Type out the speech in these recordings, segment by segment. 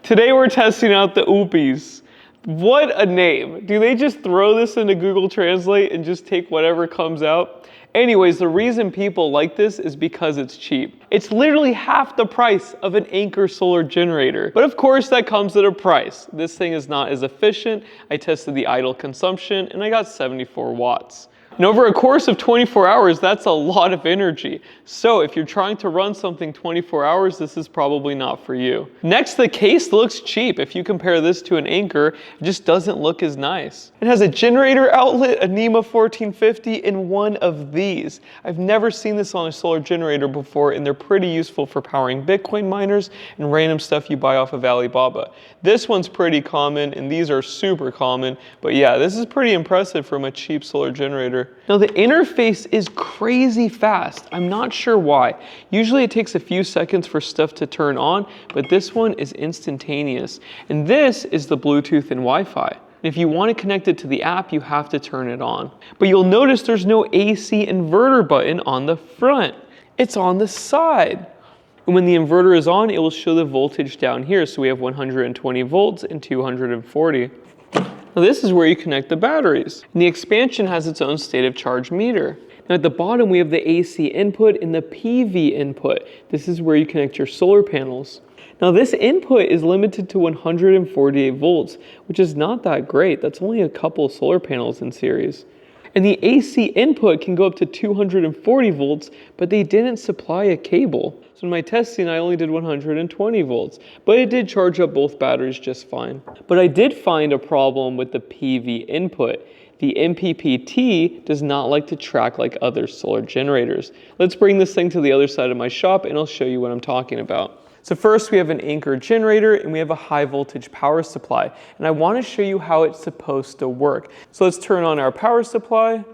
Today we're testing out the Oupes. What a name. Do they just throw this into Google Translate and just take whatever comes out? Anyways, the reason people like this is because it's cheap. It's literally half the price of an Anker solar generator. But of course that comes at a price. This thing is not as efficient. I tested the idle consumption and I got 74 watts. And over a course of 24 hours, that's a lot of energy. So if you're trying to run something 24 hours, this is probably not for you. Next, the case looks cheap. If you compare this to an Anker, it just doesn't look as nice. It has a generator outlet, a NEMA 1450, and one of these. I've never seen this on a solar generator before, and they're pretty useful for powering Bitcoin miners and random stuff you buy off of Alibaba. This one's pretty common, and these are super common. But yeah, this is pretty impressive from a cheap solar generator. Now the interface is crazy fast. I'm not sure why. Usually it takes a few seconds for stuff to turn on, but this one is instantaneous. And this is the Bluetooth and Wi-Fi. And if you want to connect it to the app, you have to turn it on. But you'll notice there's no AC inverter button on the front. It's on the side. And when the inverter is on, it will show the voltage down here. So we have 120 volts and 240. Now this is where you connect the batteries. And the expansion has its own state of charge meter. Now at the bottom we have the AC input and the PV input. This is where you connect your solar panels. Now this input is limited to 148 volts, which is not that great. That's only a couple of solar panels in series. And the AC input can go up to 240 volts, but they didn't supply a cable. So in my testing, I only did 120 volts, but it did charge up both batteries just fine. But I did find a problem with the PV input. The MPPT does not like to track like other solar generators. Let's bring this thing to the other side of my shop and I'll show you what I'm talking about. So first we have an Anker generator and we have a high voltage power supply. And I want to show you how it's supposed to work. So let's turn on our power supply and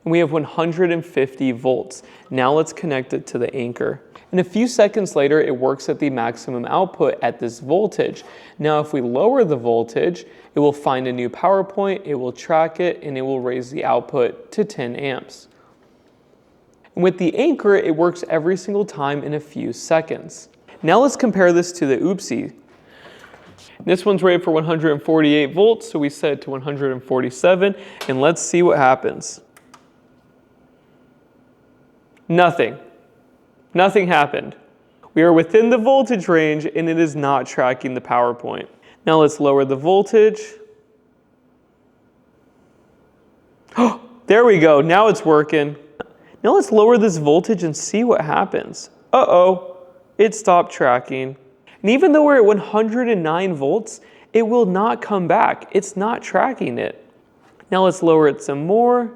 we have 150 volts. Now let's connect it to the Anker. And a few seconds later, it works at the maximum output at this voltage. Now if we lower the voltage, it will find a new power point, it will track it, and it will raise the output to 10 amps. And with the Anker, it works every single time in a few seconds. Now let's compare this to the Oupes. This one's rated for 148 volts, so we set it to 147, and let's see what happens. Nothing. Nothing happened. We are within the voltage range, and it is not tracking the power point. Now let's lower the voltage. Oh, there we go, now it's working. Now let's lower this voltage and see what happens. Uh-oh. It stopped tracking. And even though we're at 109 volts, it will not come back. It's not tracking it. Now let's lower it some more.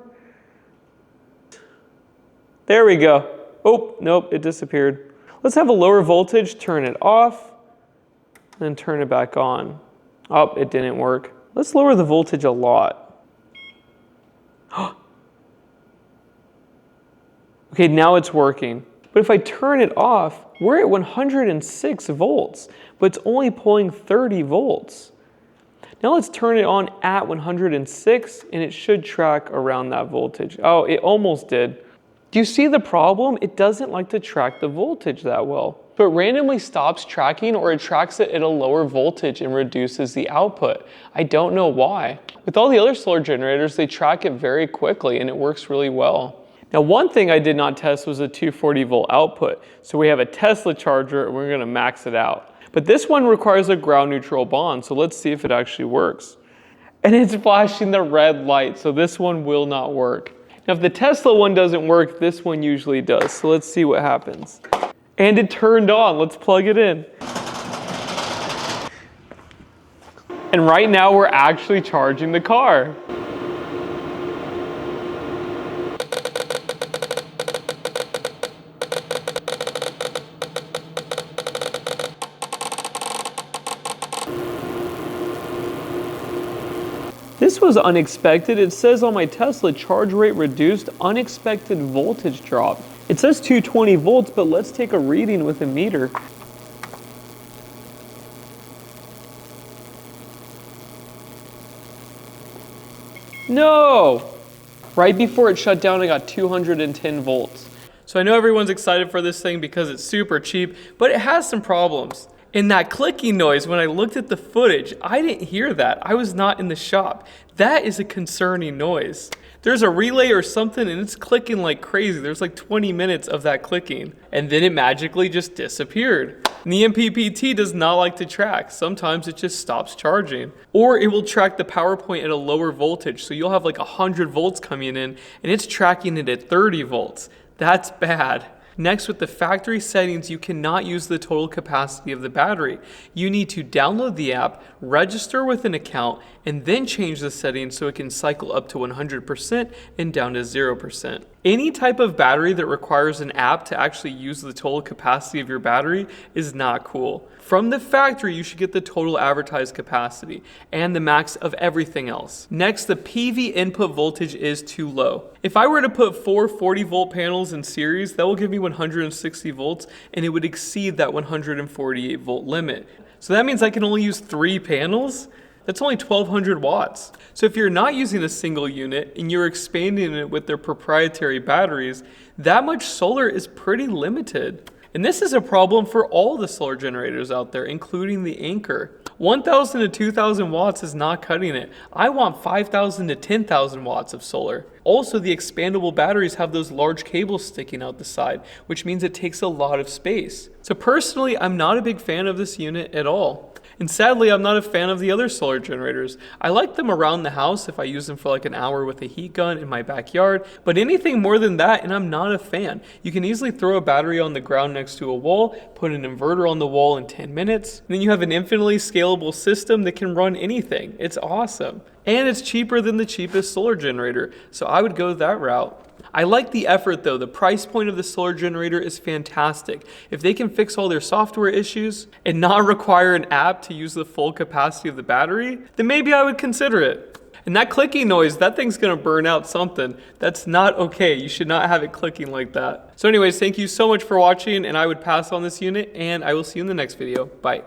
There we go. Oh, nope, it disappeared. Let's have a lower voltage, turn it off, then turn it back on. Oh, it didn't work. Let's lower the voltage a lot. Okay, now it's working. But if I turn it off, we're at 106 volts, but it's only pulling 30 volts. Now let's turn it on at 106 and it should track around that voltage. Oh, it almost did. Do you see the problem? It doesn't like to track the voltage that well. So it randomly stops tracking or it tracks it at a lower voltage and reduces the output. I don't know why. With all the other solar generators, they track it very quickly and it works really well. Now one thing I did not test was a 240 volt output. So we have a Tesla charger and we're gonna max it out. But this one requires a ground neutral bond, so let's see if it actually works. And it's flashing the red light, so this one will not work. Now if the Tesla one doesn't work, this one usually does. So let's see what happens. And it turned on, let's plug it in. And right now we're actually charging the car. This was unexpected. It says on my Tesla, charge rate reduced, unexpected voltage drop. It says 220 volts, but let's take a reading with a meter. No! Right before it shut down, I got 210 volts. So I know everyone's excited for this thing because it's super cheap, but it has some problems. And that clicking noise, when I looked at the footage, I didn't hear that. I was not in the shop. That is a concerning noise. There's a relay or something and it's clicking like crazy. There's like 20 minutes of that clicking. And then it magically just disappeared. And the MPPT does not like to track. Sometimes it just stops charging. Or it will track the power point at a lower voltage. So you'll have like 100 volts coming in and it's tracking it at 30 volts. That's bad. Next, with the factory settings, you cannot use the total capacity of the battery. You need to download the app, register with an account, and then change the settings so it can cycle up to 100% and down to 0%. Any type of battery that requires an app to actually use the total capacity of your battery is not cool. From the factory, you should get the total advertised capacity and the max of everything else. Next, the PV input voltage is too low. If I were to put 4 40-volt panels in series, that will give me 160 volts and it would exceed that 148 volt limit. So that means I can only use 3 panels? That's only 1200 watts. So if you're not using a single unit and you're expanding it with their proprietary batteries, that much solar is pretty limited. And this is a problem for all the solar generators out there, including the Anchor. 1000 to 2000 watts is not cutting it. I want 5000 to 10,000 watts of solar. Also, the expandable batteries have those large cables sticking out the side, which means it takes a lot of space. So personally, I'm not a big fan of this unit at all. And sadly, I'm not a fan of the other solar generators. I like them around the house if I use them for like an hour with a heat gun in my backyard, but anything more than that, and I'm not a fan. You can easily throw a battery on the ground next to a wall, put an inverter on the wall in 10 minutes, and then you have an infinitely scalable system that can run anything. It's awesome. And it's cheaper than the cheapest solar generator, so I would go that route. I like the effort though. The price point of the solar generator is fantastic. If they can fix all their software issues and not require an app to use the full capacity of the battery, then maybe I would consider it. And that clicking noise, that thing's gonna burn out something. That's not okay. You should not have it clicking like that. So anyways, thank you so much for watching and I would pass on this unit and I will see you in the next video. Bye.